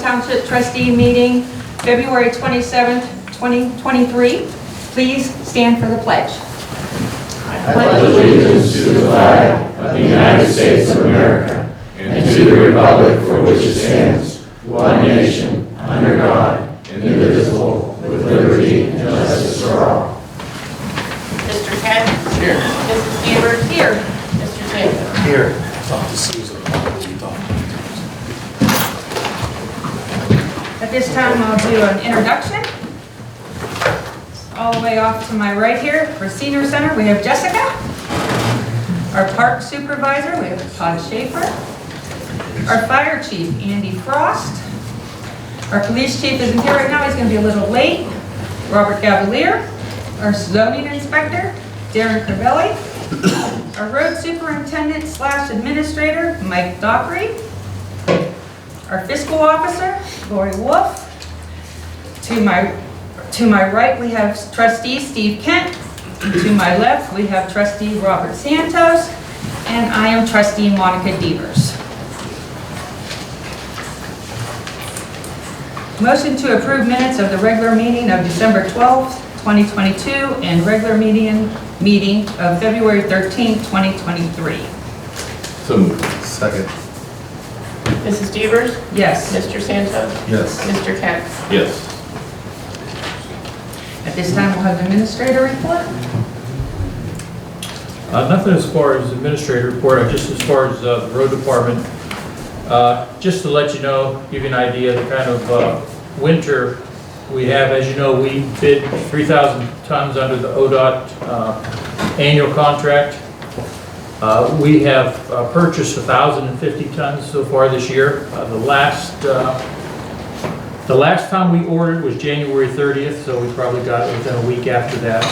Township Trustee meeting, February 27th, 2023. Please stand for the pledge. I pledge allegiance to the flag of the United States of America and to the republic for which it stands, one nation, under God, indivisible, with liberty and justice for all. Mr. Kent? Here. Mrs. Beaver? Here. Mr. Jacob? Here. Talk to Susan about what we talked. At this time, I'll do an introduction. All the way off to my right here for Senior Center, we have Jessica. Our Park Supervisor, we have Todd Schaefer. Our Fire Chief, Andy Frost. Our Police Chief isn't here right now, he's going to be a little late. Robert Gavalier. Our Zoning Inspector, Darren Crivelli. Our Road Superintendent / Administrator, Mike Dockery. Our Fiscal Officer, Lori Wolf. To my right, we have Trustee Steve Kent. To my left, we have Trustee Robert Santos. And I am Trustee Monica Devers. Motion to approve minutes of the regular meeting of December 12th, 2022, and regular meeting of February 13th, 2023. So moved. Second. Mrs. Devers? Yes. Mr. Santos? Yes. Mr. Kent? Yes. At this time, we'll have the administrator report. Nothing as far as administrator report, just as far as the road department. Just to let you know, give you an idea of the kind of winter we have. As you know, we bid 3,000 tons under the ODOT annual contract. We have purchased 1,050 tons so far this year. The last time we ordered was January 30th, so we probably got it within a week after that.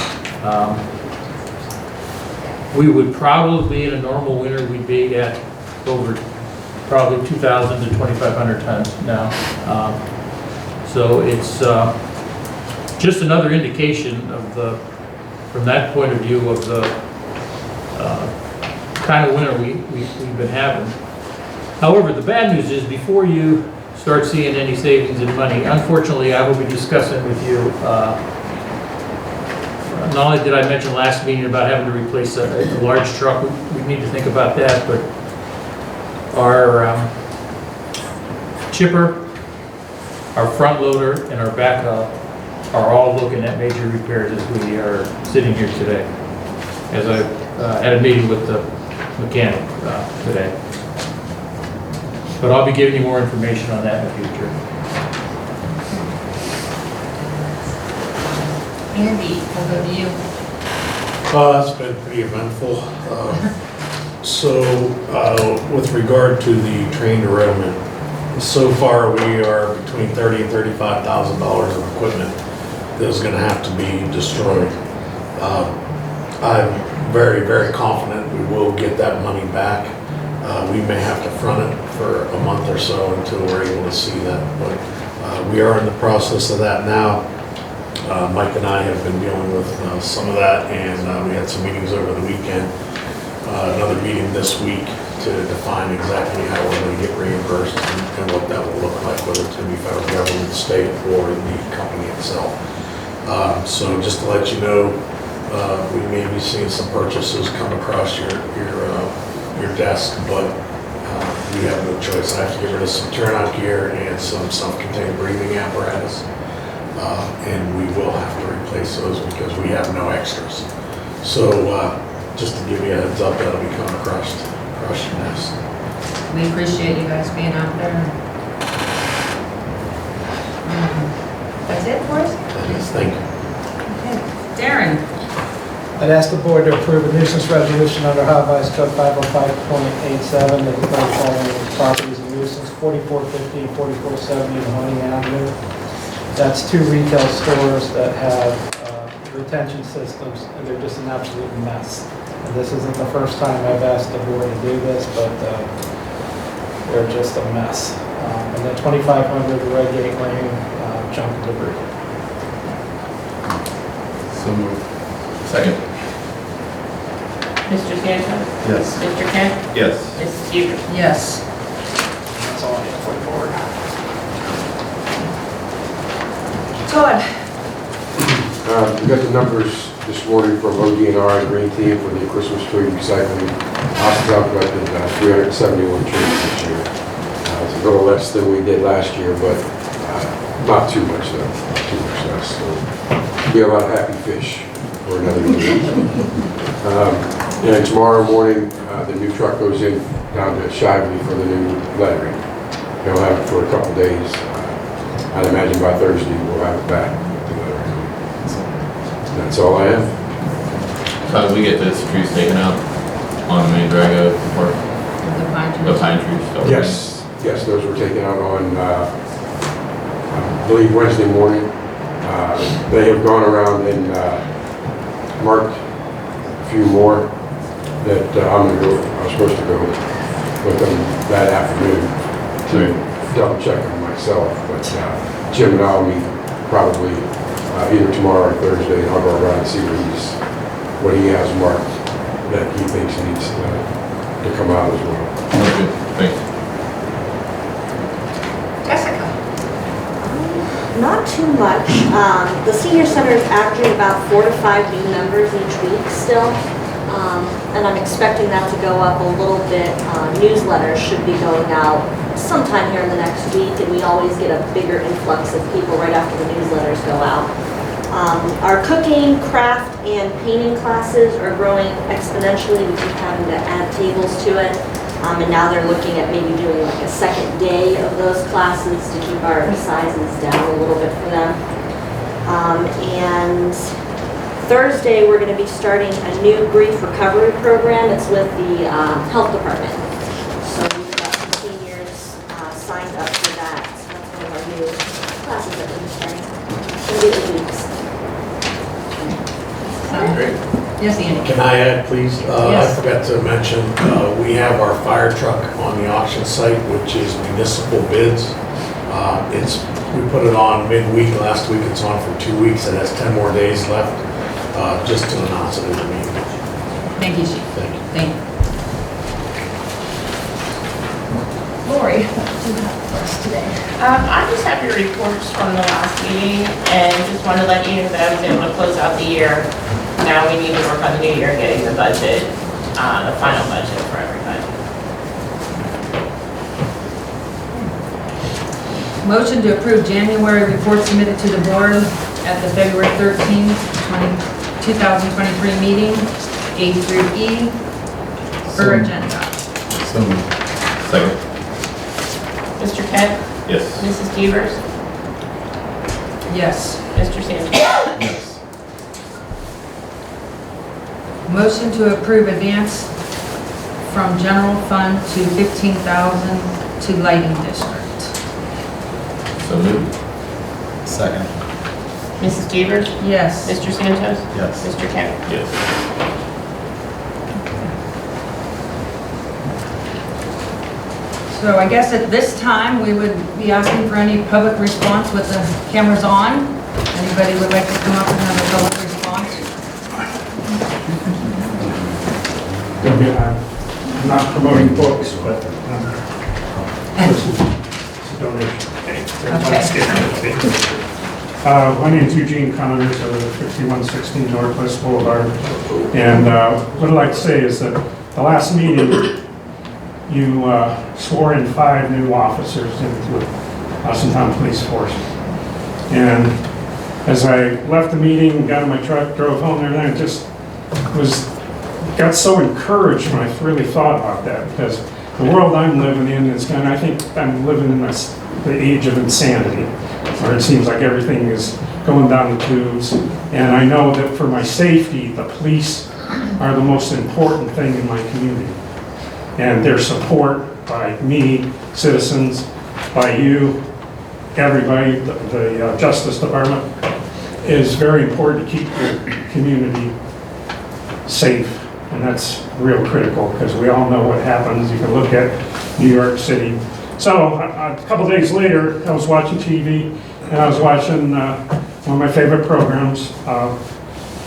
We would probably, in a normal winter, we'd be at over probably 2,000 to 2,500 tons now. So it's just another indication of from that point of view of the kind of winter we've been having. However, the bad news is before you start seeing any savings in money, unfortunately, I will be discussing with you, not only did I mention last meeting about having to replace a large truck, we need to think about that, but our chipper, our front loader, and our backhoe are all looking at major repairs as we are sitting here today, as I had a meeting with the mechanic today. But I'll be giving you more information on that in the future. Andy, we'll go to you. It's been pretty eventful. With regard to the train derailment, so far we are between $30,000 and $35,000 of equipment that is going to have to be destroyed. I'm very, very confident we will get that money back. We may have to front it for a month or so until we're able to see that, but we are in the process of that now. Mike and I have been dealing with some of that, and we had some meetings over the weekend. Another meeting this week to define exactly how we're going to get reimbursed and what that will look like, whether it's going to be federal government, state, or the company itself. So just to let you know, we may be seeing some purchases come across your desk, but we have no choice. I have to get rid of some turnout gear and some self-contained breathing apparatus, and we will have to replace those because we have no extras. So just to give you a heads up, that'll be coming across your desk. We appreciate you guys being out there. That's it for us? Yes, thank you. Okay. Darren? I'd ask the board to approve a nuisance resolution under Ohio Revised Code 505.87 that declares following properties a nuisance: 4450 and 4470 Mahoning Avenue. That's two retail stores that have retention systems, and they're just an absolute mess. And this isn't the first time I've asked the board to do this, but they're just a mess. And then 2500 Red Gate Lane, junk and debris. So moved. Second. Mr. Santos? Yes. Mr. Kent? Yes. Mrs. Beaver? Yes. That's all I have for the board. Todd? We got the numbers this morning from ODNR and Green Team for the Christmas tree recycling. Austintown collected 371 trees this year. It's a little less than we did last year, but not too much though. Not too much less. So be a lot of happy fish for another year. And tomorrow morning, the new truck goes in down to Shively for the new lettering. They'll have it for a couple days. I'd imagine by Thursday we'll have it back. That's all I have. How did we get those trees taken out on the main drag of the park? The pine trees? So Yes, those were taken out on, I believe, Wednesday morning. They have gone around and marked a few more that I was supposed to go with them that afternoon to double check them myself. But Jim and I'll meet probably either tomorrow or Thursday, and I'll go around and see what he has marked that he thinks needs to come out as well. Okay, thanks. Jessica? Not too much. The senior center is averaging about 4 to 5 new members each week still. And I'm expecting that to go up a little bit. Newsletters should be going out sometime here in the next week, and we always get a bigger influx of people right after the newsletters go out. Our cooking, craft, and painting classes are growing exponentially. We keep having to add tables to it. And now they're looking at maybe doing like a second day of those classes to keep our sizes down a little bit for them. And Thursday, we're going to be starting a new grief recovery program. It's with the health department. So we've got some seniors signed up for that. So that's one of our new classes that we're starting in the weeks. Great. Yes, Andy? Can I add, please? Yes. I forgot to mention, we have our fire truck on the auction site, which is municipal bids. We put it on midweek last week. It's on for 2 weeks. It has 10 more days left, just to announce it in the meeting. Thank you, Chief. Thank you. Thank you. Lori, what do you have for us today? I just have your reports from the last meeting and just wanted to let you know that I was able to close out the year. Now we need to work on the new year, getting the budget, the final budget for everybody. Motion to approve January report submitted to the board at the February 13th, 2023 meeting, A through E, per agenda. So, second. Mr. Kent? Yes. Mrs. Devers? Yes. Mr. Sanchez? Yes. Motion to approve advance from general fund to 15,000 to lighting district. So moved. Second. Mrs. Devers? Yes. Mr. Sanchez? Yes. Mr. Kent? Yes. So I guess at this time, we would be asking for any public response with the cameras on. Anybody would like to come up and have a public response? I'm not promoting books, but it's a donation. My name is Eugene Connors, I live at 5116 Northwest Boulevard. And what I'd like to say is that the last meeting, you swore in 5 new officers into the Austintown Police Force. And as I left the meeting, got in my truck, drove home and everything, I just got so encouraged when I really thought about that, because the world I'm living in is kind of, I think I'm living in the age of insanity, where it seems like everything is going down the tubes. And I know that for my safety, the police are the most important thing in my community. And their support by me, citizens, by you, everybody, the Justice Department, is very important to keep your community safe. And that's real critical, because we all know what happens. You can look at New York City. So a couple days later, I was watching TV, and I was watching one of my favorite programs,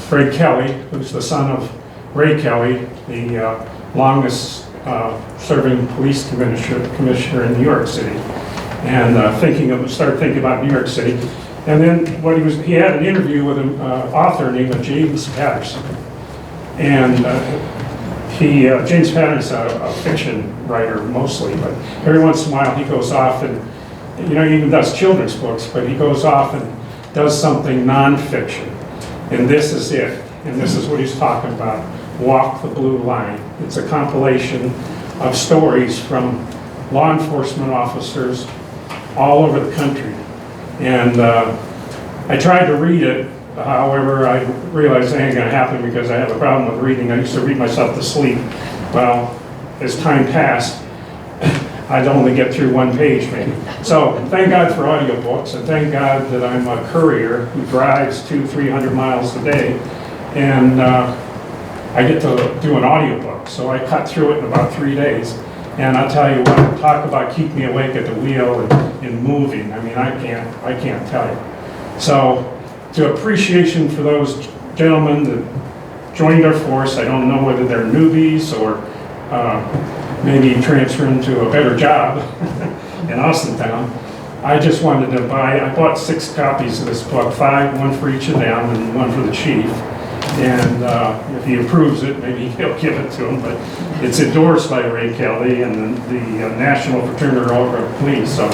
Greg Kelly, who's the son of Ray Kelly, the longest serving police commissioner in New York City. And started thinking about New York City. And then he had an interview with an author named James Patterson. And James Patterson's a fiction writer mostly, but every once in a while he goes off and, he even does children's books, but he goes off and does something nonfiction. And this is it. And this is what he's talking about, Walk the Blue Line. It's a compilation of stories from law enforcement officers all over the country. And I tried to read it, however, I realized it ain't gonna happen because I have a problem with reading. I used to read myself to sleep. Well, as time passed, I'd only get through one page maybe. So thank God for audiobooks, and thank God that I'm a courier who drives 200-300 miles a day. And I get to do an audiobook. So I cut through it in about 3 days. And I'll tell you what, talk about keep me awake at the wheel and moving. I mean, I can't tell you. So, to appreciation for those gentlemen that joined our force, I don't know whether they're newbies or maybe transferring to a better job in Austintown. I just wanted to I bought 6 copies of this book, 5, one for each of them and one for the chief. And if he approves it, maybe he'll give it to him. But it's endorsed by Ray Kelly and the National Fraternal Order of Police. So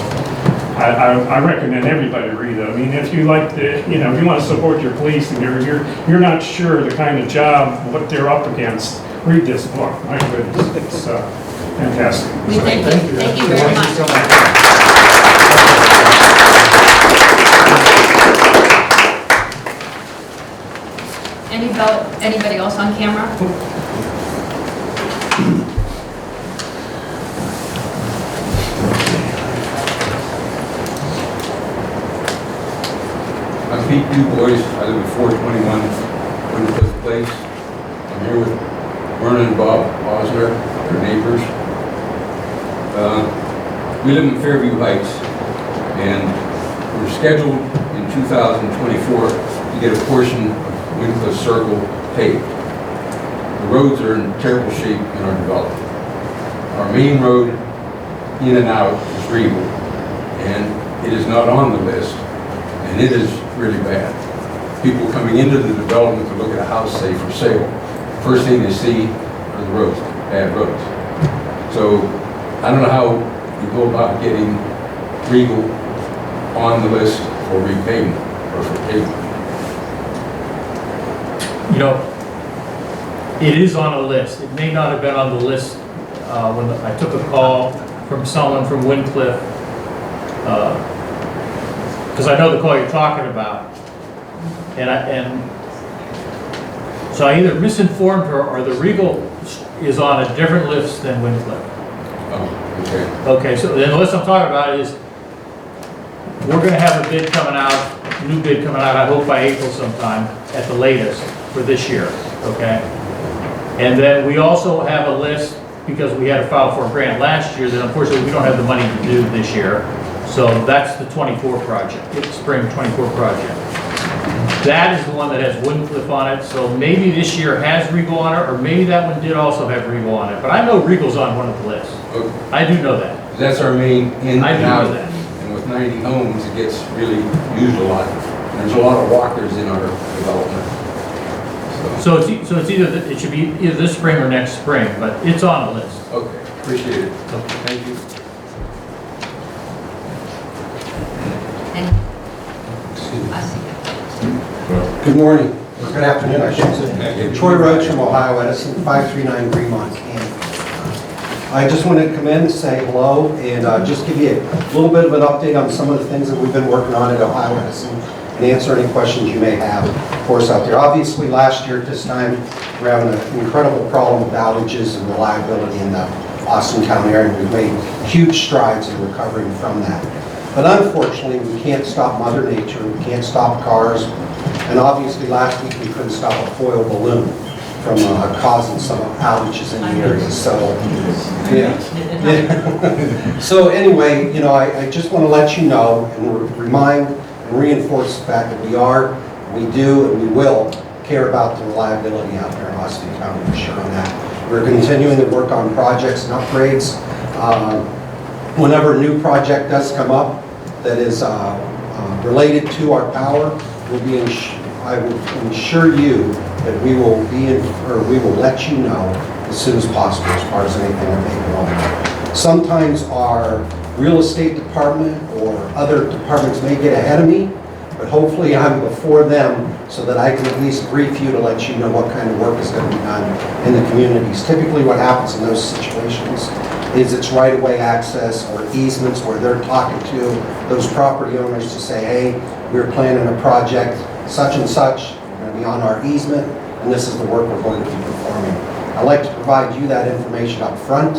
I recommend everybody read it. I mean, if you like if you want to support your police and you're not sure the kind of job what they're up against, read this book. My goodness, it's fantastic. We thank you. Thank you very much. Anybody else on camera? I'm Pete Dubois. I live at 421 Winfield Place. I'm here with Vernon and Bob Osler, their neighbors. We live in Fairview Heights, and we're scheduled in 2024 to get a portion of Wincliff Circle paved. The roads are in terrible shape in our development. Our main road in and out is Regal, and it is not on the list, and it is really bad. People coming into the development to look at a house, say for sale, first thing they see are the roads, bad roads. So I don't know how you go about getting Regal on the list for repavement or for pavement. It is on a list. It may not have been on the list when I took a call from someone from Wincliff, because I know the call you're talking about, and so I either misinformed her or the Regal is on a different list than Wincliff. Oh, okay. Okay, so the list I'm talking about is we're going to have a bid coming out, new bid coming out, I hope by April sometime at the latest for this year. Okay. And then we also have a list, because we had to file for a grant last year, that unfortunately we don't have the money to do this year. So that's the 24 project, it's spring 24 project. That is the one that has Wincliff on it, so maybe this year has Regal on it, or maybe that one did also have Regal on it. But I know Regal's on one of the lists. Okay. I do know that. That's our main in I do and out. know that. And with 90 homes, it gets really used a lot. And there's a lot of walkers in our development. So it's either, it should be either this spring or next spring, but it's on the list. Okay, appreciate it. Okay, thank you. I see it. Good morning, or good afternoon, I should say. Troy Roach from Ohio Edison, 539 Greenmont, Kansas. I just wanted to come in, say hello, and just give you a little bit of an update on some of the things that we've been working on at Ohio Edison, and answer any questions you may have for us out there. Obviously, last year at this time, we're having an incredible problem with outages and reliability in the Austintown area, and we've made huge strides in recovering from that. But unfortunately, we can't stop Mother Nature, we can't stop cars, and obviously last week we couldn't stop a foil balloon from causing some outages in the area. So, yeah. So anyway, I just want to let you know and remind and reinforce the fact that we do, and we will care about the reliability out there in Austintown, for sure on that. We're continuing to work on projects and upgrades. Whenever a new project does come up that is related to our power will be, I will ensure you that we will we will let you know as soon as possible as far as anything that may go on. Sometimes our real estate department or other departments may get ahead of me, but hopefully I'm before them so that I can at least brief you to let you know what kind of work is going to be done in the communities. Typically what happens in those situations is it's right-of-way access or easements where they're talking to those property owners to say, hey, we're planning a project such and such, we're going to be on our easement, and this is the work we're going to be performing. I'd like to provide you that information up front,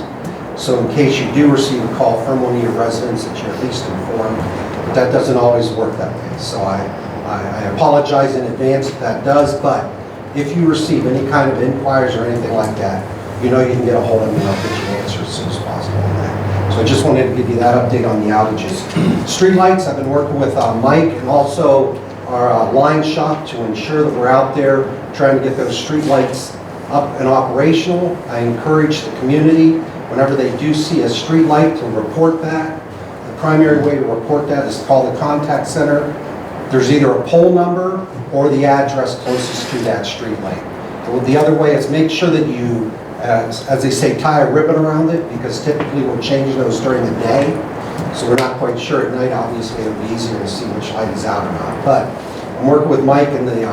so in case you do receive a call from one of your residents that you're at least informed. But that doesn't always work that way, so I apologize in advance if that does, but if you receive any kind of inquiries or anything like that, you know you can get a hold of me and I'll get you an answer as soon as possible on that. So I just wanted to give you that update on the outages. Streetlights, I've been working with Mike and also our line shop to ensure that we're out there trying to get those streetlights up and operational. I encourage the community, whenever they do see a streetlight, to report that. The primary way to report that is to call the contact center. There's either a pole number or the address closest to that streetlight. The other way is make sure that you, as they say, tie a ribbon around it, because typically we're changing those during the day. So we're not quite sure at night. Obviously, it'll be easier to see which light is out or not. But I'm working with Mike and the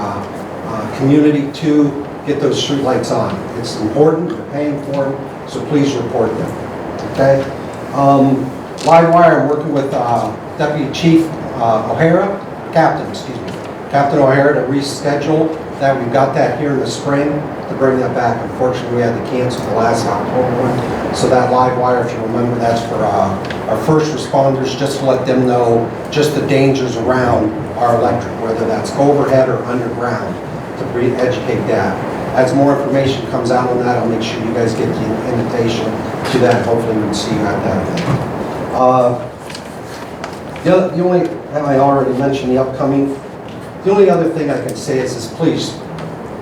community to get those street lights on. It's important. We're paying for them, so please report them. Okay. Live wire. I'm working with Deputy Chief Captain O'Hara to reschedule that. We've got that here in the spring to bring that back. Unfortunately, we had to cancel the last October one. So that live wire, if you remember, that's for our first responders, just to let them know just the dangers around our electric, whether that's overhead or underground, to educate that. As more information comes out on that, I'll make sure you guys get the invitation to that. Hopefully we can see you at that event. The only, I already mentioned the upcoming. The only other thing I can say is this: please,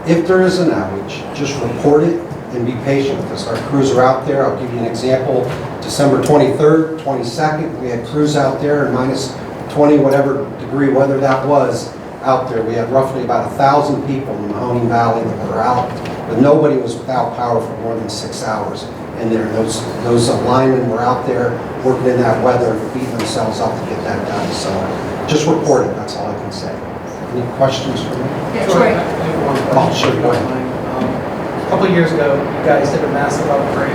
if there is an outage, just report it and be patient with us. Our crews are out there. I'll give you an example. December 23rd, 22nd, we had crews out there in minus 20 whatever degree weather that was out there. We had roughly about 1,000 people in the Mahoning Valley that were out, but nobody was without power for more than 6 hours in there. Those linemen were out there working in that weather, beating themselves up to get that done. So just report it. That's all I can say. Any questions for me? Yeah, Sure. Troy. I have one Oh, question. sure, go ahead. A couple of years ago, you guys did a massive upgrade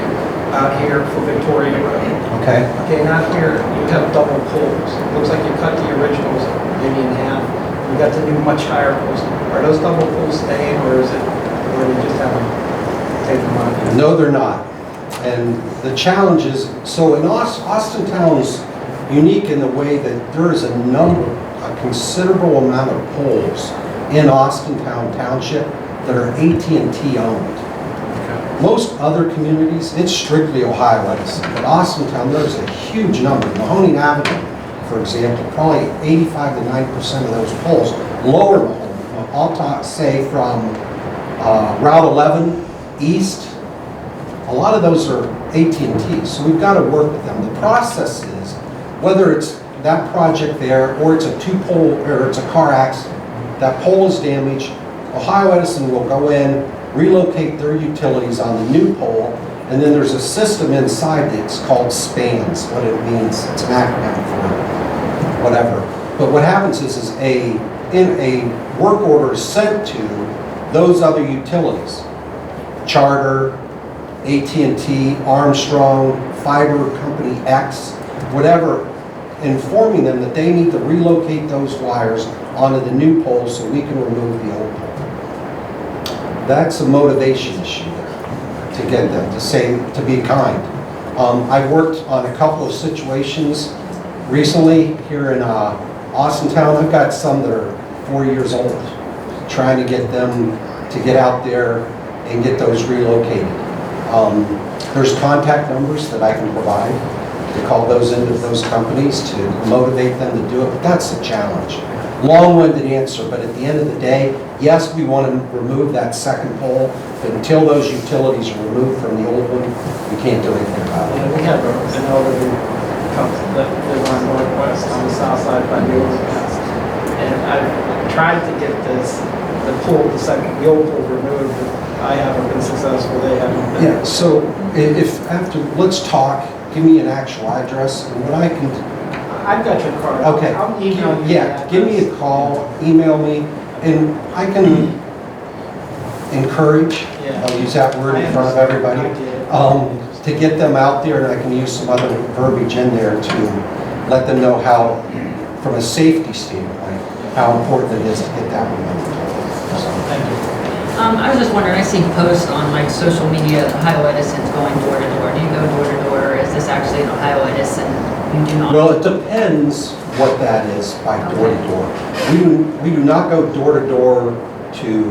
out here for Victoria Road. Okay. Okay, not here, you have double poles. It looks like you cut the originals maybe in half. You got the new much higher poles. Are those double poles staying, or is it, or do you just have them take them out? No, they're not. And the challenge is, so in Austintown's unique in the way that there is a considerable amount of poles in Austintown Township that are AT&T owned. Most other communities, it's strictly Ohio Edison. But Austintown, there's a huge number. Mahoning Avenue, for example, probably 85 to 90% of those poles, lower Mahoning, I'll say from Route 11 east, a lot of those are AT&T, so we've got to work with them. The process is, whether it's that project there, or it's a two-pole, or it's a car accident, that pole is damaged, Ohio Edison will go in, relocate their utilities on the new pole, and then there's a system inside that's called SPANS. What it means, it's an acronym for whatever. But what happens is in a work order is sent to those other utilities, Charter, AT&T, Armstrong, Fiber Company X, whatever, informing them that they need to relocate those wires onto the new pole so we can remove the old pole. That's a motivation issue there, to get them to say, to be kind. I've worked on a couple of situations recently here in Austintown. I've got some that are 4 years old, trying to get them to get out there and get those relocated. There's contact numbers that I can provide to call those into those companies to motivate them to do it, but that's a challenge. Long-winded answer, but at the end of the day, yes, we want to remove that second pole, but until those utilities are removed from the old one, we can't do anything about it. We have an elderly couple that live on Northwest on the south side by the overpass. And I've tried to get the old pool removed, but I haven't been successful, they haven't been. Yeah, so if after, let's talk, give me an actual address, and what I can, I've got your card. okay. I'll email you. Yeah, give me a call, email me, and I can encourage, Yeah. I'll use that word in front of everybody, I did. to get them out there, and I can use some other verbiage in there to let them know how, from a safety standpoint, how important it is to get that removed. So, Thank you. I was just wondering, I see posts on like social media, Ohio Edison's going door to door. Do you go door to door, or is this actually an Ohio Edison? You do not? Well, it depends what that is by door to door. We do not go door to door to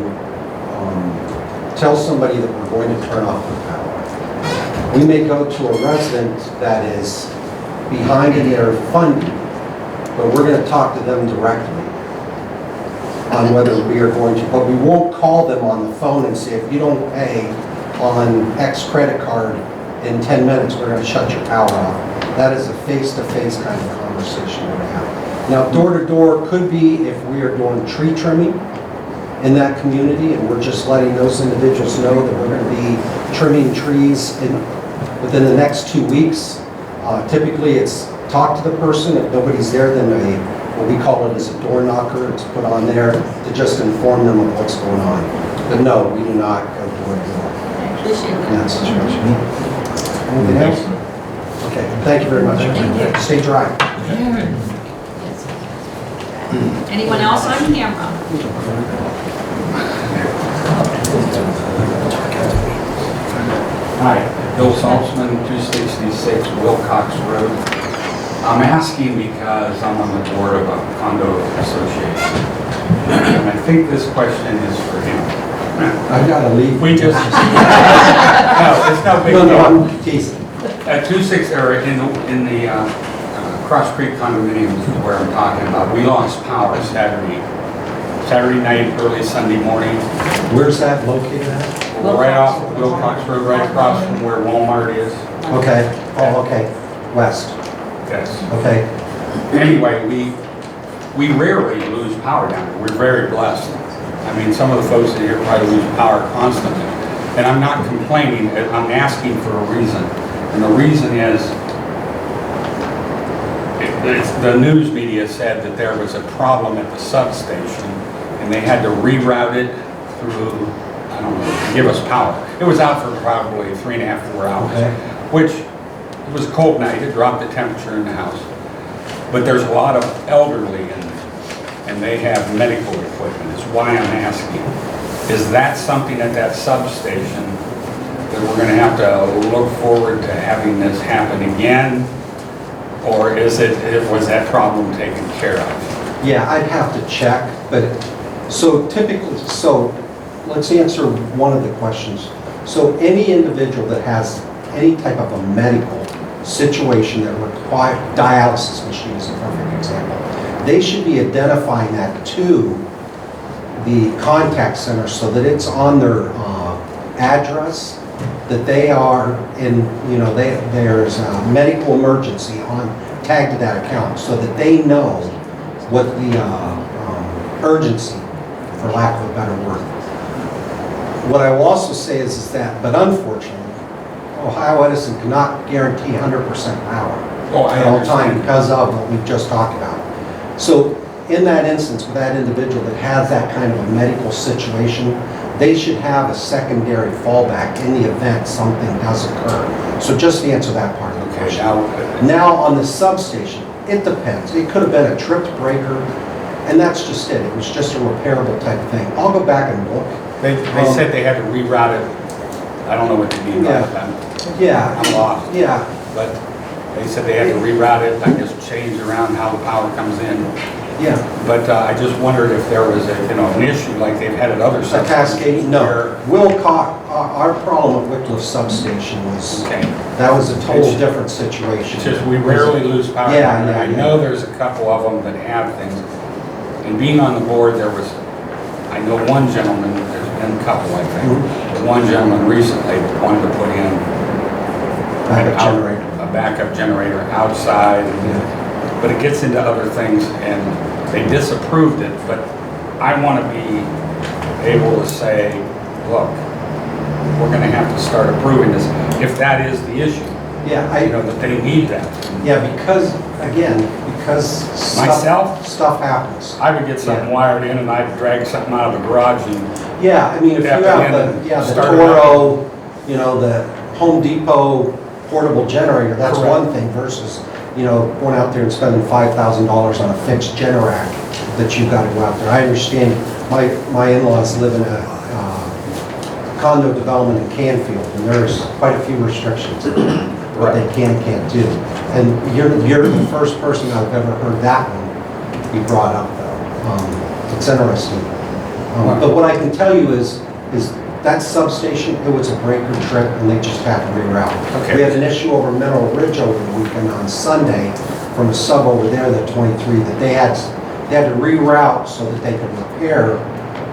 tell somebody that we're going to turn off the power. We may go to a resident that is behind in their funding, but we're going to talk to them directly on whether we are going to, but we won't call them on the phone and say, if you don't pay on X credit card in 10 minutes, we're going to shut your power off. That is a face-to-face kind of conversation we're going to have. Now, door-to-door could be if we are doing tree trimming in that community, and we're just letting those individuals know that we're going to be trimming trees within the next 2 weeks. Typically, it's talk to the person. If nobody's there, then what we call it is a door knocker. It's put on there to just inform them of what's going on. But no, we do not go door to door I appreciate in that. that situation. Anything else? Okay, thank you very much. Thank you. Stay dry. Anyone else on camera? Hi, Bill Saltzman, 266 Wilcox Road. I'm asking because I'm on the board of a condo association. And I think this question is for him. I've got to leave. We just, no, it's no big No, deal. I'm teasing. At 26, or in the Cross Creek condominiums is where I'm talking about. We lost power Saturday night, early Sunday morning. Where's that located at? We're right off of Wilcox Road, right across from where Walmart is. Okay, oh, okay, west, Yes. okay. Anyway, we rarely lose power down there. We're very blessed. I mean, some of the folks in here probably lose power constantly. And I'm not complaining, I'm asking for a reason. And the reason is, the news media said that there was a problem at the substation and they had to reroute it through, I don't know, to give us power. It was out for probably 3.5, 4 hours, Okay. which it was a cold night. It dropped the temperature in the house. But there's a lot of elderly and they have medical equipment. Is why I'm asking. Is that something at that substation that we're going to have to look forward to having this happen again? Or was that problem taken care of? Yeah, I'd have to check, but, so typically, so let's answer one of the questions. So any individual that has any type of a medical situation that requires, dialysis machine is a perfect example, they should be identifying that to the contact center so that it's on their address, that they are in, there's a medical emergency tagged to that account so that they know what the urgency, for lack of a better word. What I will also say is that, but unfortunately, Ohio Edison cannot guarantee 100% power at all time because of what we've just talked about. So in that instance, with that individual that has that kind of a medical situation, they should have a secondary fallback in the event something does occur. So just to answer that part of the question. Now on the substation, it depends. It could have been a tripped breaker, and that's just it. It was just a repairable type of thing. I'll go back and look. They said they had to reroute it. I don't know what they mean by that. Yeah. I'm lost. Yeah. But they said they had to reroute it, I guess change around how the power comes in. Yeah. But I just wondered if there was an issue like they've had at other A substations. cascade? No. Our problem at Wycliffe Substation was, Okay. that was a total different situation. It's just we rarely lose power. Yeah, down there. yeah, I yeah. know there's a couple of them that have things. And being on the board, I know one gentleman, there's been a couple, I think. But one gentleman recently wanted to put in Backup generator. a backup generator outside. But it gets into other things, and They disapproved it, but I want to be able to say, look, we're going to have to start approving this, if that is the issue. Yeah, You know, that they need that. yeah, because, again, because Myself? stuff happens. I would get something wired in and I'd drag something out of the garage and, Yeah, I mean, if you Tap it have in the, and the start it Toro, you know, the Home Depot portable generator, that's Correct. one thing versus, you know, going out there and spending $5,000 on a fixed Generac that you've got to go out there. I understand, my in-laws live in a condo development in Canfield, and there's quite a few restrictions what they can and can't do. And you're the first person I've ever heard that one be brought up, though. It's interesting. But what I can tell you is that substation, it was a breaker trip, and they just had to reroute. Okay. We had an issue over Mineral Ridge over the weekend on Sunday from a sub over there, the 23, that they had to reroute so that they could repair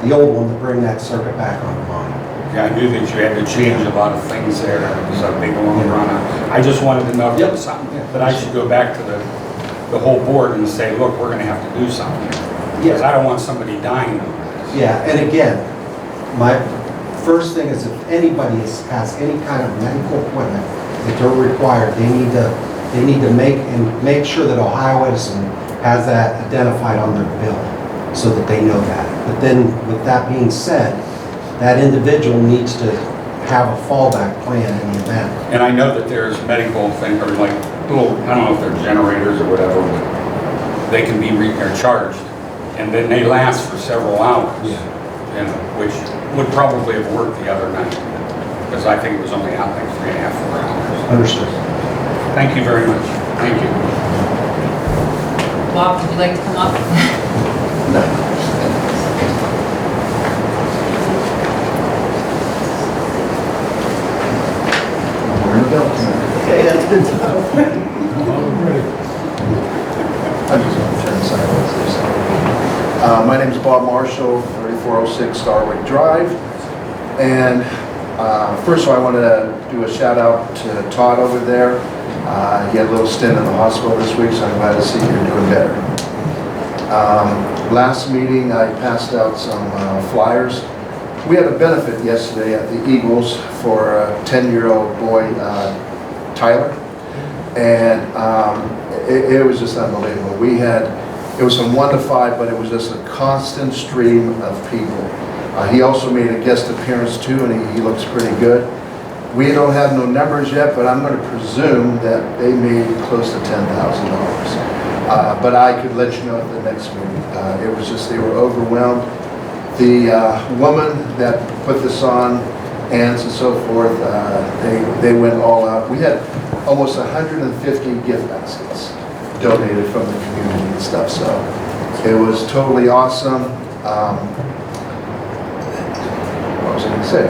the old one to bring that circuit back online. yeah, I knew that you had to change a lot of things there. It was a big long run. I just wanted to know if there was something that I should go back to the whole board and say, look, we're going to have to do something. Because I don't want somebody dying over this. Yeah, and again, my first thing is if anybody has any kind of medical equipment that they're required, they need to make sure that Ohio Edison has that identified on their bill so that they know that. But then with that being said, that individual needs to have a fallback plan in the event. And I know that there's medical things, or like little, I don't know if they're generators or whatever, but they can be charged. And then they last for several hours. Yeah. You know, which would probably have worked the other night. Because I think it was only out like 3.5, 4 hours. Understood. Thank you very much. Thank you. Bob, would you like to come up? No. Okay, that's good to know. I'm just going to turn sideways there. My name is Bob Marshall, 3406 Starwick Drive. And first of all, I wanted to do a shout out to Todd over there. He had a little stint in the hospital this week, so I'm glad to see you're doing better. Last meeting, I passed out some flyers. We had a benefit yesterday at the Eagles for a 10-year-old boy, Tyler, and it was just unbelievable. It was from 1 to 5, but it was just a constant stream of people. He also made a guest appearance too, and he looks pretty good. We don't have no numbers yet, but I'm going to presume that they made close to $10,000. But I could let you know at the next meeting. It was just, they were overwhelmed. The woman that put this on, aunts and so forth, they went all out. We had almost 150 gift baskets donated from the community and stuff, so it was totally awesome. What was I going to say?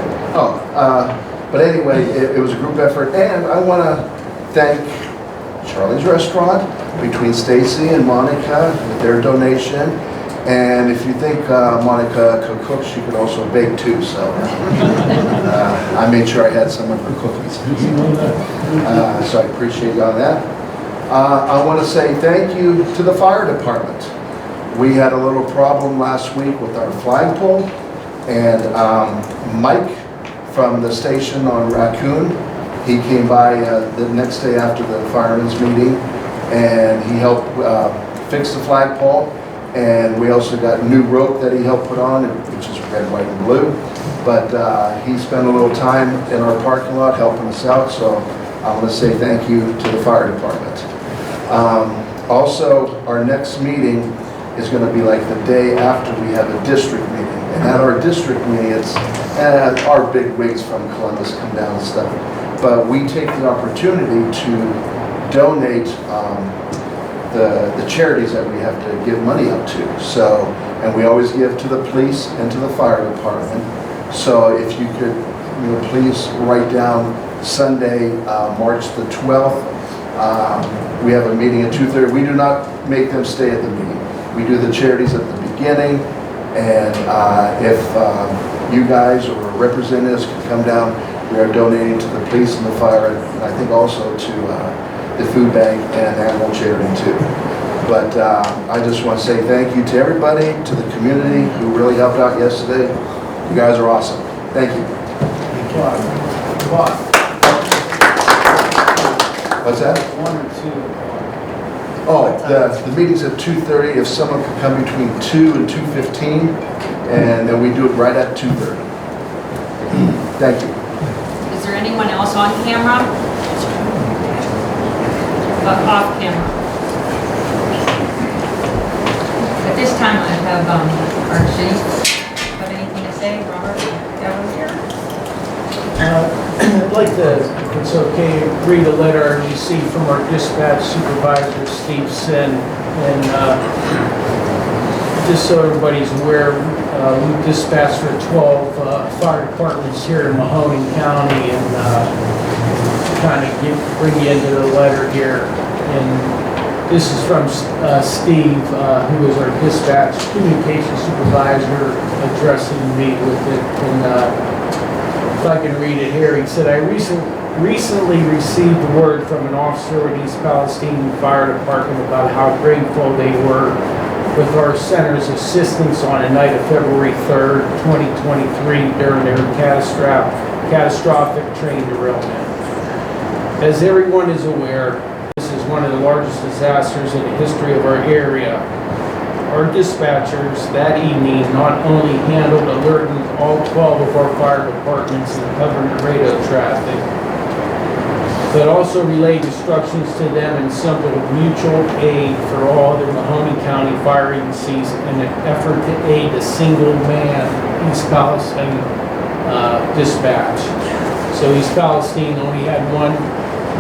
But anyway, it was a group effort, and I want to thank Charlie's Restaurant, between Stacy and Monica, with their donation. And if you think Monica could cook, she could also bake too, so I made sure I had some of her cookies. So I appreciate you on that. I want to say thank you to the fire department. We had a little problem last week with our flagpole, and Mike from the station on Raccoon, he came by the next day after the firemen's meeting, and he helped fix the flagpole. And we also got new rope that he helped put on, which is red, white, and blue. But he spent a little time in our parking lot helping us out, so I want to say thank you to the fire department. Also, our next meeting is going to be like the day after we have a district meeting. And at our district meeting, it's our big wigs from Columbus come down and stuff. But we take the opportunity to donate the charities that we have to give money up to. So, and we always give to the police and to the fire department. So if you could, please write down Sunday, March the 12th. We have a meeting at 2:30. We do not make them stay at the meeting. We do the charities at the beginning. And if you guys or representatives can come down, we are donating to the police and the fire, and I think also to the food bank and animal charity too. But I just want to say thank you to everybody, to the community who really helped out yesterday. You guys are awesome. Thank you. What's that? 1 or 2. Oh, the meeting's at 2:30. If someone could come between 2 and 2:15, and then we do it right at 2:30. Thank you. Is there anyone else on camera? Off camera. At this time, I have our chief. Have anything to say, Robert? Here. I'd like to, if it's okay, read a letter I received from our dispatch supervisor, Steve Sin. And just so everybody's aware, we dispatched for 12 fire departments here in Mahoning County, and kind of bring you into the letter here. And this is from Steve, who is our dispatch communication supervisor, addressing me with it. And if I can read it here, he said, I recently received word from an officer at East Palestine Fire Department about how grateful they were with our center's assistance on a night of February 3rd, 2023 during their catastrophic train derailment. As everyone is aware, this is one of the largest disasters in the history of our area. Our dispatchers that evening not only handled alerting all 12 of our fire departments and covering the radio traffic, but also relayed instructions to them in simple mutual aid for all the Mahoning County fire agencies in an effort to aid a single man East Palestine dispatch. So East Palestine only had one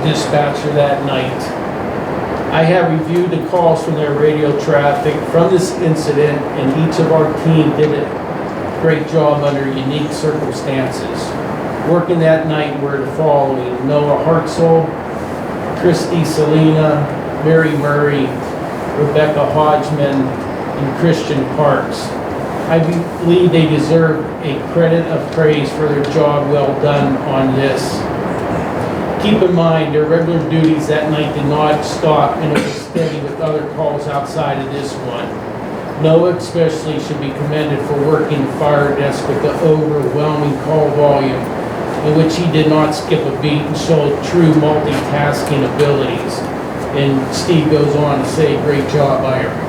dispatcher that night. I have reviewed the calls from their radio traffic from this incident, and each of our team did a great job under unique circumstances. Working that night were the following: Noah Hartzell, Christy Selena, Mary Murray, Rebecca Hodgman, and Christian Parks. I believe they deserve a credit of praise for their job well done on this. Keep in mind, their regular duties that night did not stop, and it was steady with other calls outside of this one. Noah especially should be commended for working the fire desk with the overwhelming call volume, in which he did not skip a beat and showed true multitasking abilities. And Steve goes on to say, great job by everyone.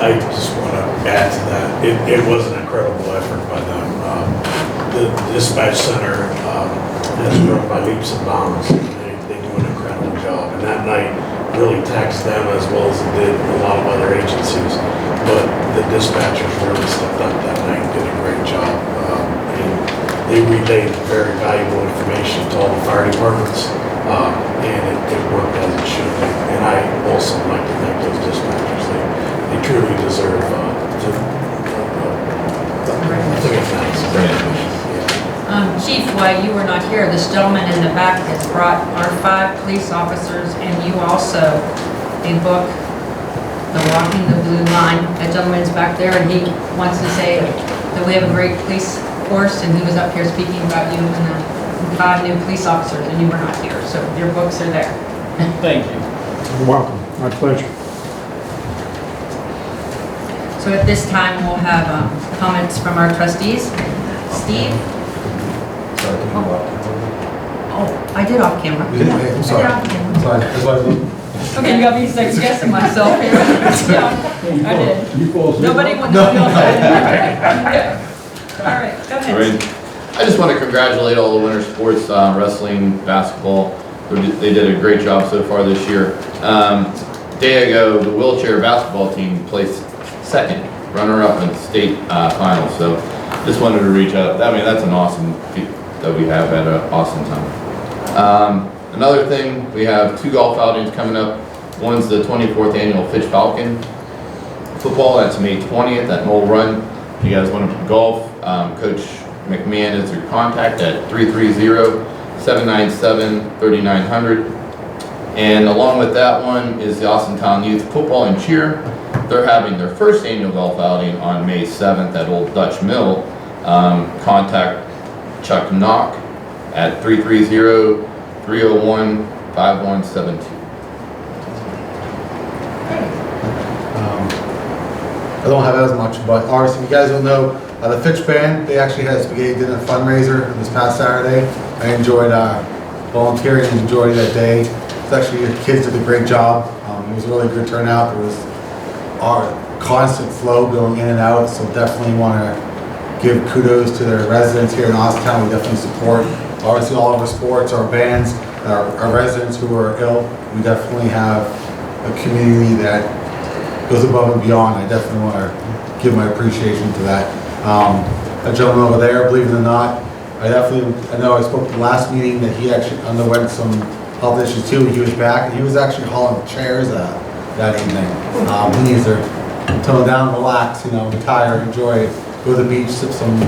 I just want to add to that. It was an incredible effort by them. The dispatch center is run by leaps and bounds. They do an incredible job. And that night really taxed them as well as it did a lot of other agencies. But the dispatchers really stepped up that night and did a great job. And they relayed very valuable information to all the fire departments. And it worked as it should. And I also like to thank those dispatchers. They truly deserve to get thanks. Chief, while you were not here, this gentleman in the back has brought our 5 police officers and you also a book, The Walking the Blue Line. That gentleman's back there and he wants to say that we have a great police force, and he was up here speaking about you and the 5 new police officers, and you were not here. So your books are there. Thank you. You're welcome. My pleasure. So at this time, we'll have comments from our trustees. Steve? Oh, I did off camera. I'm sorry. I did off camera. Sorry. That's why I Okay, you got me second guessing myself here. Yeah, I did. You fall asleep. Nobody wants to know that. All right, go ahead. I just want to congratulate all the winter sports, wrestling, basketball. They did a great job so far this year. Day ago, the wheelchair basketball team placed second, runner-up in the state finals. So just wanted to reach out. I mean, that's an awesome feat that we have at Austintown. Another thing, we have 2 golf outings coming up. One's the 24th annual Fitch Falcon football. That's May 20th at Knoll Run. If you guys want to golf, Coach McMahon is your contact at 330-797-3900. And along with that one is the Austintown Youth Football and Cheer. They're having their first annual golf outing on May 7th at Old Dutch Mill. Contact Chuck Knock at 330-301-0900. 5172. I don't have as much, but obviously you guys will know, the Fitch Band, they actually had a spaghetti dinner fundraiser this past Saturday. I enjoyed volunteering and enjoyed that day. It's actually, the kids did a great job. It was a really good turnout. There was a constant flow going in and out, so definitely want to give kudos to their residents here in Austintown. We definitely support, obviously, all of our sports, our bands, our residents who are ill. We definitely have a community that goes above and beyond. I definitely want to give my appreciation to that. A gentleman over there, believe it or not, I know I spoke at the last meeting that he actually underwent some health issues too. He was back and he was actually hauling chairs that evening. He needs to tone down, relax, retire, enjoy, go to the beach, sip some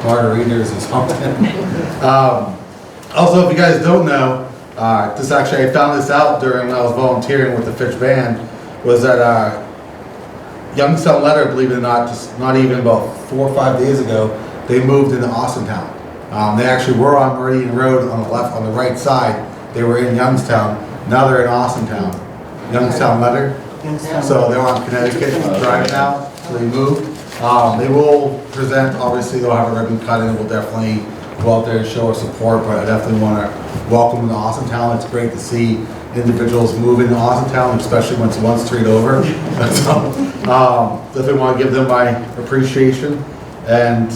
margaritas or something. Also, if you guys don't know, I found this out during when I was volunteering with the Fitch Band, was that Youngstown Letter, believe it or not, just not even about 4 or 5 days ago, they moved into Austintown. They actually were on Meridian Road on the right side. They were in Youngstown. Now they're in Austintown. Youngstown Letter. So they're on Connecticut Drive now. So they moved. They will present. Obviously, they'll have a ribbon cutting. We'll definitely go out there and show our support. But I definitely want to welcome them to Austintown. It's great to see individuals move into Austintown, especially when it's one street over. So definitely want to give them my appreciation and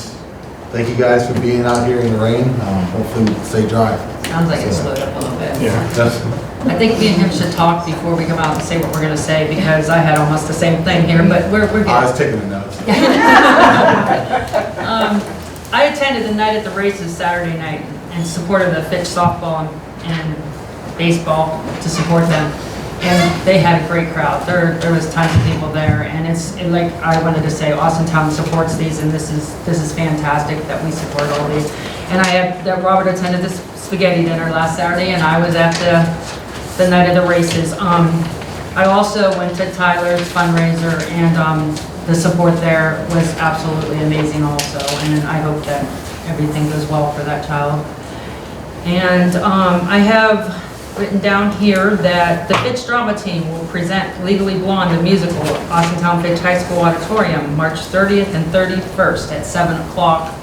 thank you guys for being out here in the rain. Hopefully we can stay dry. Sounds like it slowed up a little bit. Yeah. I think me and him should talk before we come out and say what we're going to say, because I had almost the same thing here, but we're good. I was taking the notes. I attended the night at the races Saturday night and supported the Fitch softball and baseball to support them. And they had a great crowd. There was tons of people there, and like I wanted to say, Austintown supports these, and this is fantastic that we support all these. And Robert attended this spaghetti dinner last Saturday, and I was at the night of the races. I also went to Tyler's fundraiser, and the support there was absolutely amazing also, and I hope that everything goes well for that child. And I have written down here that the Fitch Drama Team will present Legally Blonde, the musical, at Austintown Fitch High School Auditorium, March 30th and 31st at 7 o'clock,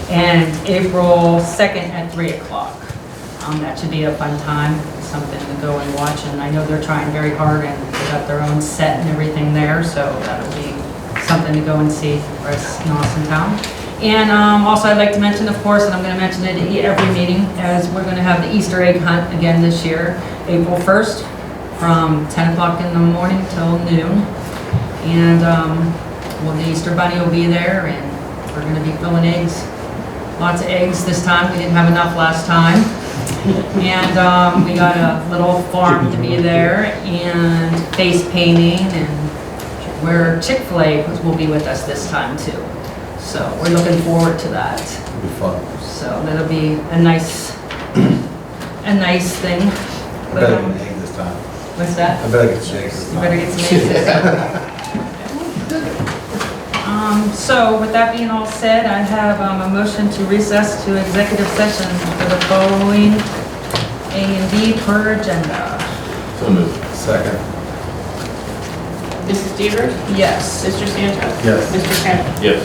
and April 2nd at 3 o'clock. That should be a fun time, something to go and watch, and I know they're trying very hard, and they got their own set and everything there, so that'll be something to go and see for us in Austintown. And also I'd like to mention, of course, and I'm going to mention it at every meeting, as we're going to have the Easter egg hunt again this year, April 1st, from 10 o'clock in the morning till noon. And the Easter Bunny will be there, and we're going to be filling eggs. Lots of eggs this time. We didn't have enough last time. And we got a little farm to be there, and face painting, and where Chick-fil-A will be with us this time too. So we're looking forward to that. It'll be fun. So that'll be a nice thing. I better get an egg this time. What's that? I better get some eggs this You time. better get some eggs this time. So with that being all said, I have a motion to recess to executive session for the following A and B per agenda. So moved. Second. Mrs. Devers? Yes. Mr. Santos? Yes. Mr. Kennedy? Yes.